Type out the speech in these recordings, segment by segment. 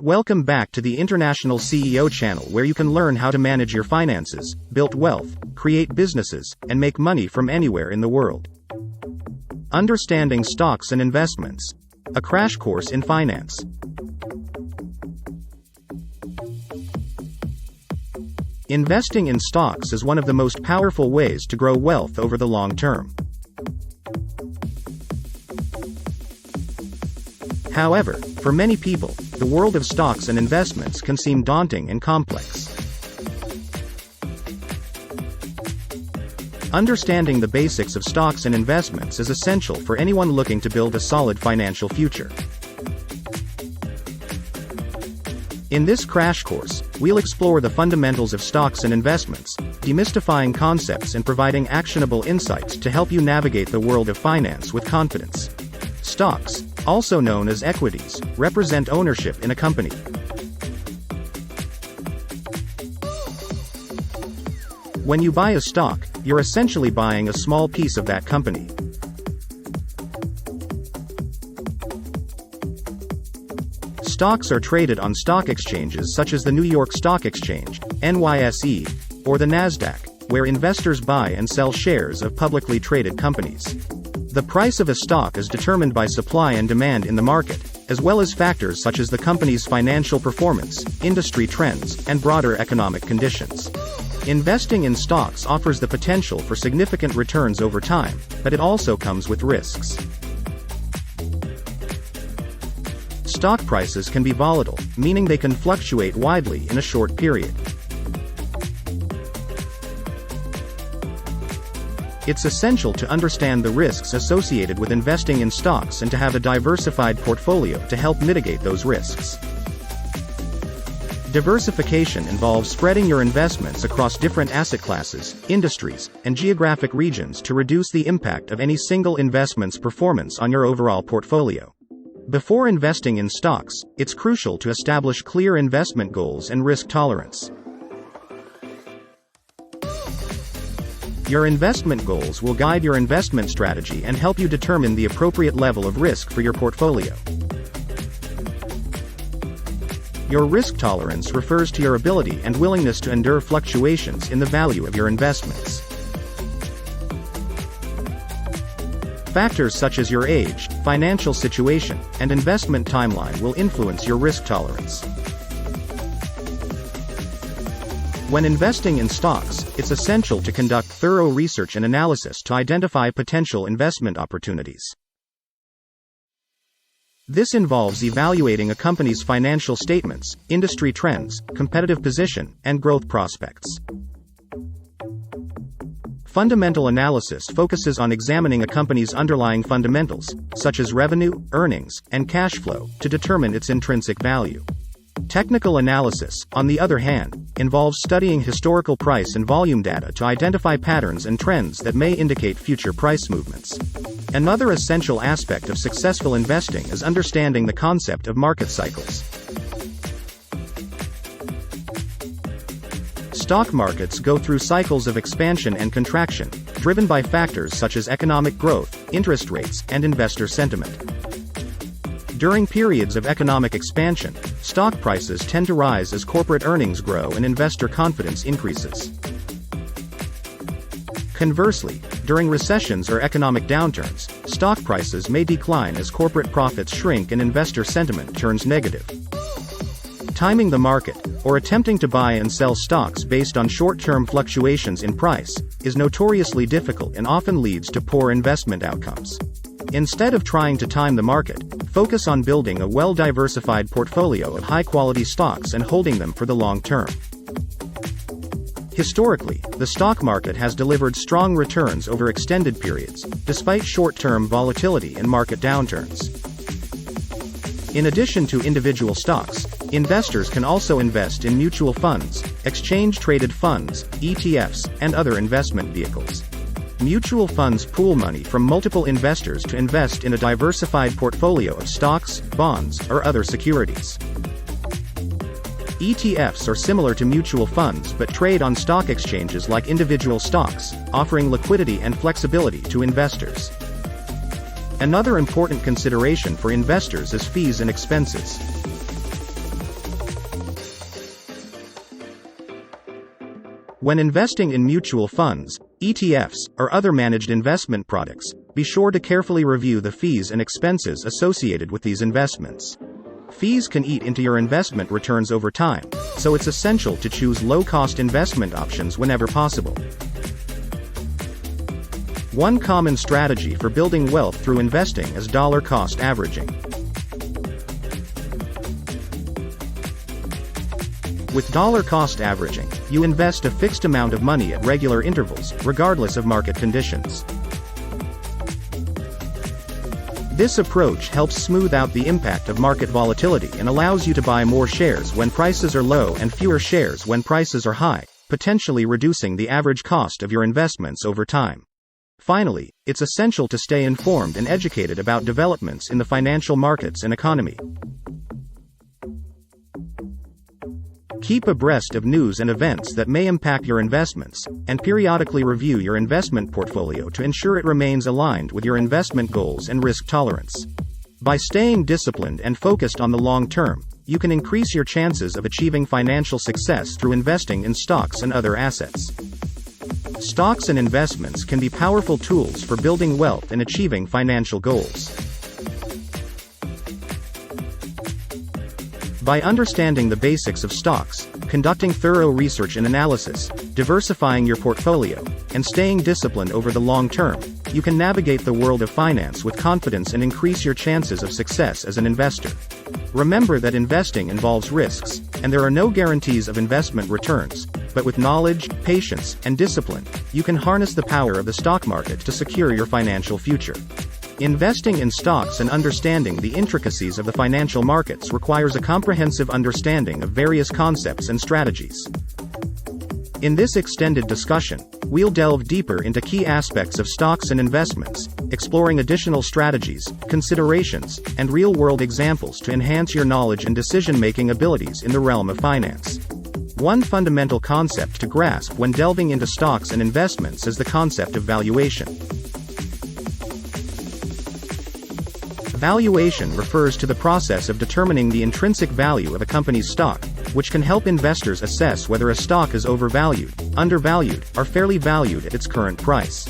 Welcome back to the International CEO channel, where you can learn how to manage your finances, build wealth, create businesses, and make money from anywhere in the world. Understanding stocks and investments. A crash course in finance. Investing in stocks is one of the most powerful ways to grow wealth over the long term. However, for many people, the world of stocks and investments can seem daunting and complex. Understanding the basics of stocks and investments is essential for anyone looking to build a solid financial future. In this crash course, we'll explore the fundamentals of stocks and investments, demystifying concepts and providing actionable insights to help you navigate the world of finance with confidence. Stocks, also known as equities, represent ownership in a company. When you buy a stock, you're essentially buying a small piece of that company. Stocks are traded on stock exchanges such as the New York Stock Exchange, NYSE, or the Nasdaq, where investors buy and sell shares of publicly traded companies. The price of a stock is determined by supply and demand in the market, as well as factors such as the company's financial performance, industry trends, and broader economic conditions. Investing in stocks offers the potential for significant returns over time, but it also comes with risks. Stock prices can be volatile, meaning they can fluctuate widely in a short period. It's essential to understand the risks associated with investing in stocks and to have a diversified portfolio to help mitigate those risks. Diversification involves spreading your investments across different asset classes, industries, and geographic regions to reduce the impact of any single investment's performance on your overall portfolio. Before investing in stocks, it's crucial to establish clear investment goals and risk tolerance. Your investment goals will guide your investment strategy and help you determine the appropriate level of risk for your portfolio. Your risk tolerance refers to your ability and willingness to endure fluctuations in the value of your investments. Factors such as your age, financial situation, and investment timeline will influence your risk tolerance. When investing in stocks, it's essential to conduct thorough research and analysis to identify potential investment opportunities. This involves evaluating a company's financial statements, industry trends, competitive position, and growth prospects. Fundamental analysis focuses on examining a company's underlying fundamentals, such as revenue, earnings, and cash flow, to determine its intrinsic value. Technical analysis, on the other hand, involves studying historical price and volume data to identify patterns and trends that may indicate future price movements. Another essential aspect of successful investing is understanding the concept of market cycles. Stock markets go through cycles of expansion and contraction, driven by factors such as economic growth, interest rates, and investor sentiment. During periods of economic expansion, stock prices tend to rise as corporate earnings grow and investor confidence increases. Conversely, during recessions or economic downturns, stock prices may decline as corporate profits shrink and investor sentiment turns negative. Timing the market, or attempting to buy and sell stocks based on short-term fluctuations in price, is notoriously difficult and often leads to poor investment outcomes. Instead of trying to time the market, focus on building a well-diversified portfolio of high-quality stocks and holding them for the long term. Historically, the stock market has delivered strong returns over extended periods, despite short-term volatility and market downturns. In addition to individual stocks, investors can also invest in mutual funds, exchange-traded funds, ETFs, and other investment vehicles. Mutual funds pool money from multiple investors to invest in a diversified portfolio of stocks, bonds, or other securities. ETFs are similar to mutual funds but trade on stock exchanges like individual stocks, offering liquidity and flexibility to investors. Another important consideration for investors is fees and expenses. When investing in mutual funds, ETFs, or other managed investment products, be sure to carefully review the fees and expenses associated with these investments. Fees can eat into your investment returns over time, so it's essential to choose low-cost investment options whenever possible. One common strategy for building wealth through investing is dollar cost averaging. With dollar cost averaging, you invest a fixed amount of money at regular intervals, regardless of market conditions. This approach helps smooth out the impact of market volatility and allows you to buy more shares when prices are low and fewer shares when prices are high, potentially reducing the average cost of your investments over time. Finally, it's essential to stay informed and educated about developments in the financial markets and economy. Keep abreast of news and events that may impact your investments, and periodically review your investment portfolio to ensure it remains aligned with your investment goals and risk tolerance. By staying disciplined and focused on the long term, you can increase your chances of achieving financial success through investing in stocks and other assets. Stocks and investments can be powerful tools for building wealth and achieving financial goals. By understanding the basics of stocks, conducting thorough research and analysis, diversifying your portfolio, and staying disciplined over the long term, you can navigate the world of finance with confidence and increase your chances of success as an investor. Remember that investing involves risks, and there are no guarantees of investment returns, but with knowledge, patience, and discipline, you can harness the power of the stock market to secure your financial future. Investing in stocks and understanding the intricacies of the financial markets requires a comprehensive understanding of various concepts and strategies. In this extended discussion, we'll delve deeper into key aspects of stocks and investments, exploring additional strategies, considerations, and real-world examples to enhance your knowledge and decision-making abilities in the realm of finance. One fundamental concept to grasp when delving into stocks and investments is the concept of valuation. Valuation refers to the process of determining the intrinsic value of a company's stock, which can help investors assess whether a stock is overvalued, undervalued, or fairly valued at its current price.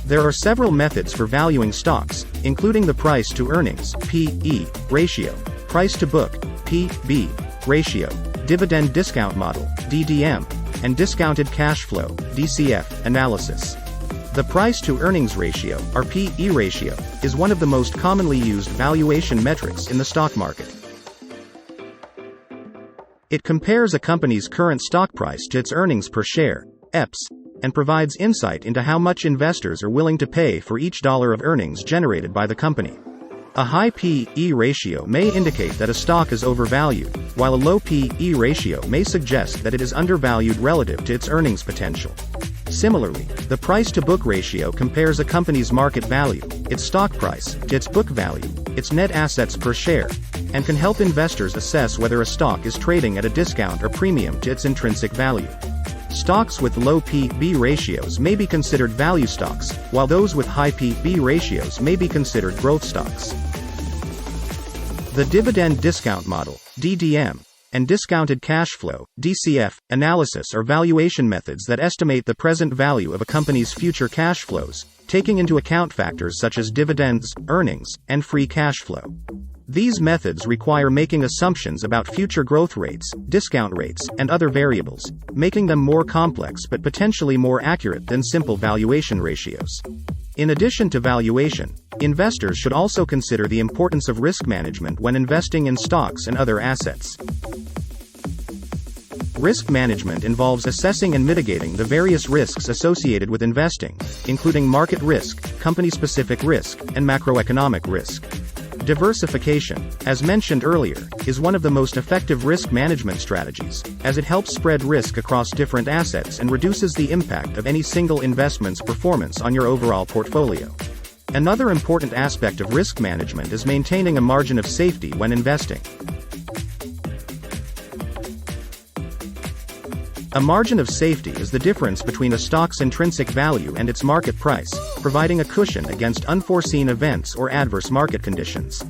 There are several methods for valuing stocks, including the price-to-earnings (P/E) ratio, price-to-book (P/B) ratio, dividend discount model (DDM), and discounted cash flow (DCF) analysis. The price-to-earnings ratio, or P/E ratio, is one of the most commonly used valuation metrics in the stock market. It compares a company's current stock price to its earnings per share, EPS, and provides insight into how much investors are willing to pay for each dollar of earnings generated by the company. A high P/E ratio may indicate that a stock is overvalued, while a low P/E ratio may suggest that it is undervalued relative to its earnings potential. Similarly, the price-to-book ratio compares a company's market value, its stock price, to its book value, its net assets per share, and can help investors assess whether a stock is trading at a discount or premium to its intrinsic value. Stocks with low P/B ratios may be considered value stocks, while those with high P/B ratios may be considered growth stocks. The dividend discount model, DDM, and discounted cash flow, DCF, analysis are valuation methods that estimate the present value of a company's future cash flows, taking into account factors such as dividends, earnings, and free cash flow. These methods require making assumptions about future growth rates, discount rates, and other variables, making them more complex but potentially more accurate than simple valuation ratios. In addition to valuation, investors should also consider the importance of risk management when investing in stocks and other assets. Risk management involves assessing and mitigating the various risks associated with investing, including market risk, company-specific risk, and macroeconomic risk. Diversification, as mentioned earlier, is one of the most effective risk management strategies, as it helps spread risk across different assets and reduces the impact of any single investment's performance on your overall portfolio. Another important aspect of risk management is maintaining a margin of safety when investing. A margin of safety is the difference between a stock's intrinsic value and its market price, providing a cushion against unforeseen events or adverse market conditions.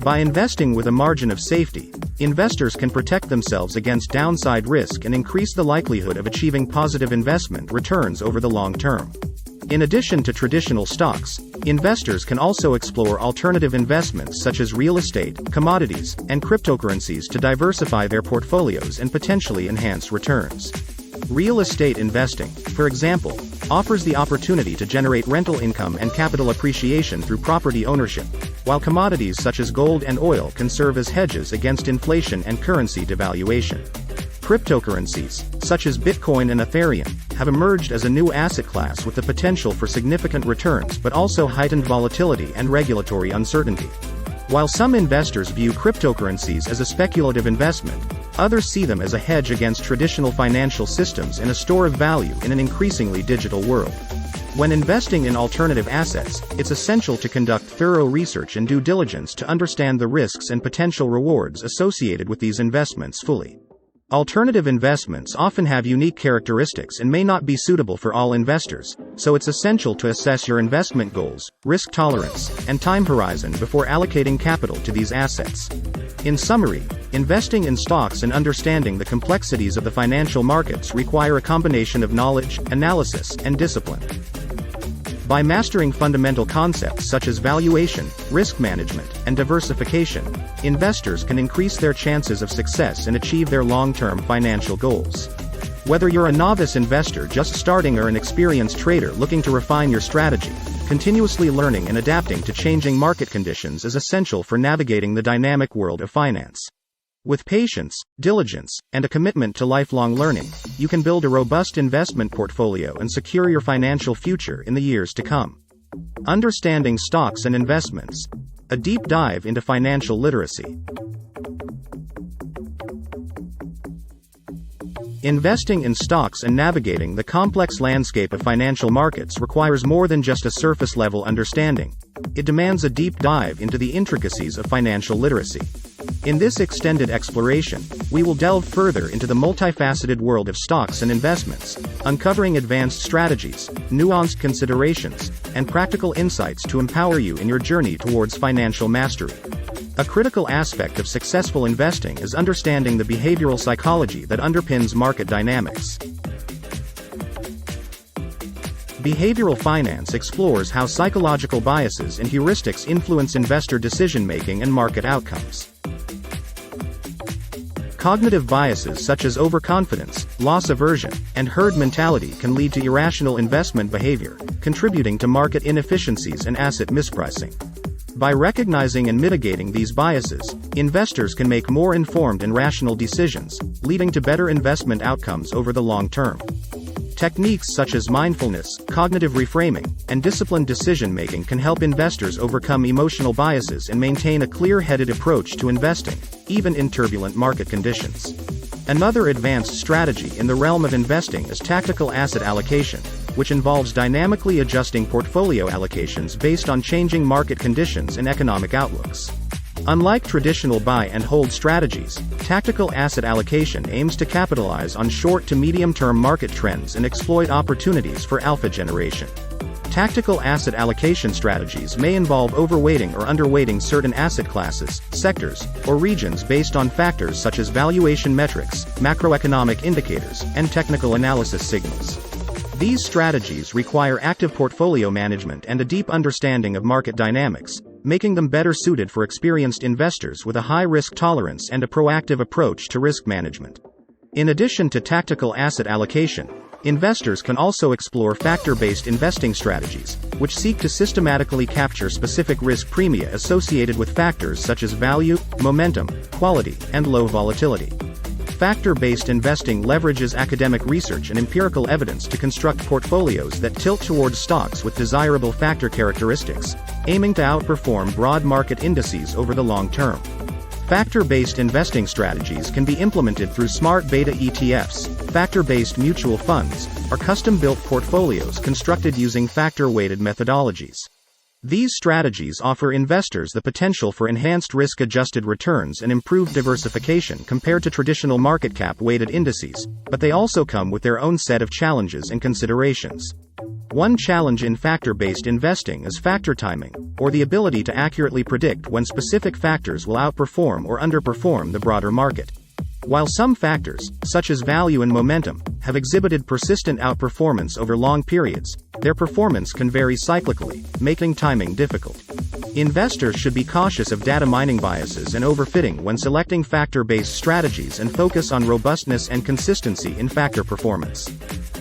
By investing with a margin of safety, investors can protect themselves against downside risk and increase the likelihood of achieving positive investment returns over the long term. In addition to traditional stocks, investors can also explore alternative investments such as real estate, commodities, and cryptocurrencies to diversify their portfolios and potentially enhance returns. Real estate investing, for example, offers the opportunity to generate rental income and capital appreciation through property ownership, while commodities such as gold and oil can serve as hedges against inflation and currency devaluation. Cryptocurrencies, such as Bitcoin and Ethereum, have emerged as a new asset class with the potential for significant returns but also heightened volatility and regulatory uncertainty. While some investors view cryptocurrencies as a speculative investment, others see them as a hedge against traditional financial systems and a store of value in an increasingly digital world. When investing in alternative assets, it's essential to conduct thorough research and due diligence to understand the risks and potential rewards associated with these investments fully. Alternative investments often have unique characteristics and may not be suitable for all investors, so it's essential to assess your investment goals, risk tolerance, and time horizon before allocating capital to these assets. In summary, investing in stocks and understanding the complexities of the financial markets require a combination of knowledge, analysis, and discipline. By mastering fundamental concepts such as valuation, risk management, and diversification, investors can increase their chances of success and achieve their long-term financial goals. Whether you're a novice investor just starting or an experienced trader looking to refine your strategy, continuously learning and adapting to changing market conditions is essential for navigating the dynamic world of finance. With patience, diligence, and a commitment to lifelong learning, you can build a robust investment portfolio and secure your financial future in the years to come. Understanding stocks and investments. A deep dive into financial literacy. Investing in stocks and navigating the complex landscape of financial markets requires more than just a surface-level understanding. It demands a deep dive into the intricacies of financial literacy. In this extended exploration, we will delve further into the multifaceted world of stocks and investments, uncovering advanced strategies, nuanced considerations, and practical insights to empower you in your journey towards financial mastery. A critical aspect of successful investing is understanding the behavioral psychology that underpins market dynamics. Behavioral finance explores how psychological biases and heuristics influence investor decision-making and market outcomes. Cognitive biases such as overconfidence, loss aversion, and herd mentality can lead to irrational investment behavior, contributing to market inefficiencies and asset mispricing. By recognizing and mitigating these biases, investors can make more informed and rational decisions, leading to better investment outcomes over the long term. Techniques such as mindfulness, cognitive reframing, and disciplined decision-making can help investors overcome emotional biases and maintain a clear-headed approach to investing, even in turbulent market conditions. Another advanced strategy in the realm of investing is tactical asset allocation, which involves dynamically adjusting portfolio allocations based on changing market conditions and economic outlooks. Unlike traditional buy-and-hold strategies, tactical asset allocation aims to capitalize on short to medium-term market trends and exploit opportunities for alpha generation. Tactical asset allocation strategies may involve overweighting or underweighting certain asset classes, sectors, or regions based on factors such as valuation metrics, macroeconomic indicators, and technical analysis signals. These strategies require active portfolio management and a deep understanding of market dynamics, making them better suited for experienced investors with a high risk tolerance and a proactive approach to risk management. In addition to tactical asset allocation, investors can also explore factor-based investing strategies, which seek to systematically capture specific risk premia associated with factors such as value, momentum, quality, and low volatility. Factor-based investing leverages academic research and empirical evidence to construct portfolios that tilt towards stocks with desirable factor characteristics, aiming to outperform broad market indices over the long term. Factor-based investing strategies can be implemented through smart beta ETFs, factor-based mutual funds, or custom-built portfolios constructed using factor-weighted methodologies. These strategies offer investors the potential for enhanced risk-adjusted returns and improved diversification compared to traditional market cap-weighted indices, but they also come with their own set of challenges and considerations. One challenge in factor-based investing is factor timing, or the ability to accurately predict when specific factors will outperform or underperform the broader market. While some factors, such as value and momentum, have exhibited persistent outperformance over long periods, their performance can vary cyclically, making timing difficult. Investors should be cautious of data mining biases and overfitting when selecting factor-based strategies and focus on robustness and consistency in factor performance.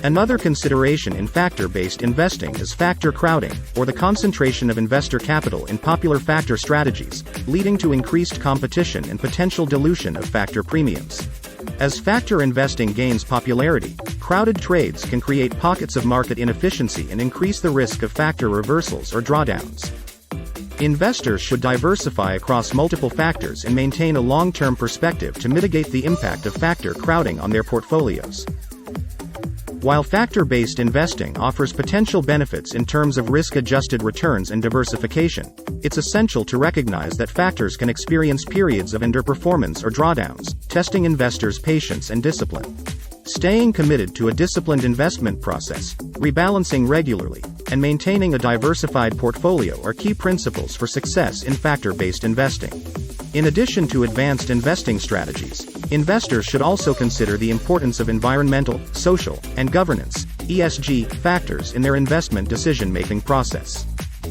Another consideration in factor-based investing is factor crowding, or the concentration of investor capital in popular factor strategies, leading to increased competition and potential dilution of factor premiums. As factor investing gains popularity, crowded trades can create pockets of market inefficiency and increase the risk of factor reversals or drawdowns. Investors should diversify across multiple factors and maintain a long-term perspective to mitigate the impact of factor crowding on their portfolios. While factor-based investing offers potential benefits in terms of risk-adjusted returns and diversification, it's essential to recognize that factors can experience periods of underperformance or drawdowns, testing investors' patience and discipline. Staying committed to a disciplined investment process, rebalancing regularly, and maintaining a diversified portfolio are key principles for success in factor-based investing. In addition to advanced investing strategies, investors should also consider the importance of environmental, social, and governance (ESG) factors in their investment decision-making process.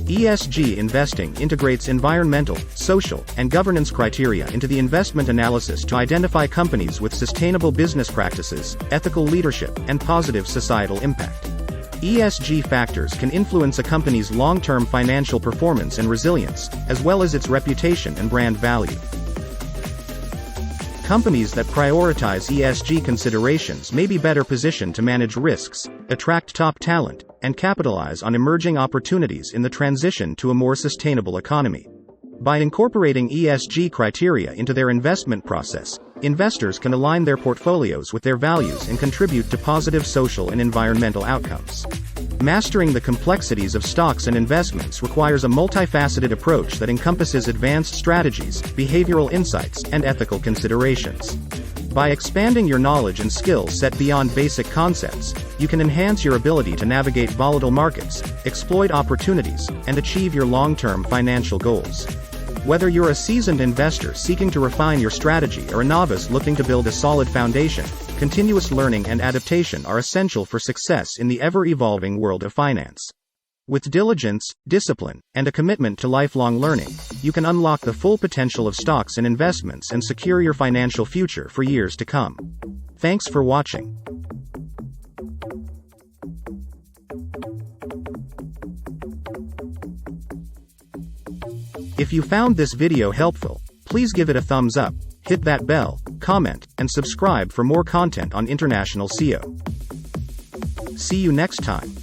ESG investing integrates environmental, social, and governance criteria into the investment analysis to identify companies with sustainable business practices, ethical leadership, and positive societal impact. ESG factors can influence a company's long-term financial performance and resilience, as well as its reputation and brand value. Companies that prioritize ESG considerations may be better positioned to manage risks, attract top talent, and capitalize on emerging opportunities in the transition to a more sustainable economy. By incorporating ESG criteria into their investment process, investors can align their portfolios with their values and contribute to positive social and environmental outcomes. Mastering the complexities of stocks and investments requires a multifaceted approach that encompasses advanced strategies, behavioral insights, and ethical considerations. By expanding your knowledge and skills set beyond basic concepts, you can enhance your ability to navigate volatile markets, exploit opportunities, and achieve your long-term financial goals. Whether you're a seasoned investor seeking to refine your strategy or a novice looking to build a solid foundation, continuous learning and adaptation are essential for success in the ever-evolving world of finance. With diligence, discipline, and a commitment to lifelong learning, you can unlock the full potential of stocks and investments and secure your financial future for years to come. Thanks for watching. If you found this video helpful, please give it a thumbs up, hit that bell, comment, and subscribe for more content on International SEO. See you next time.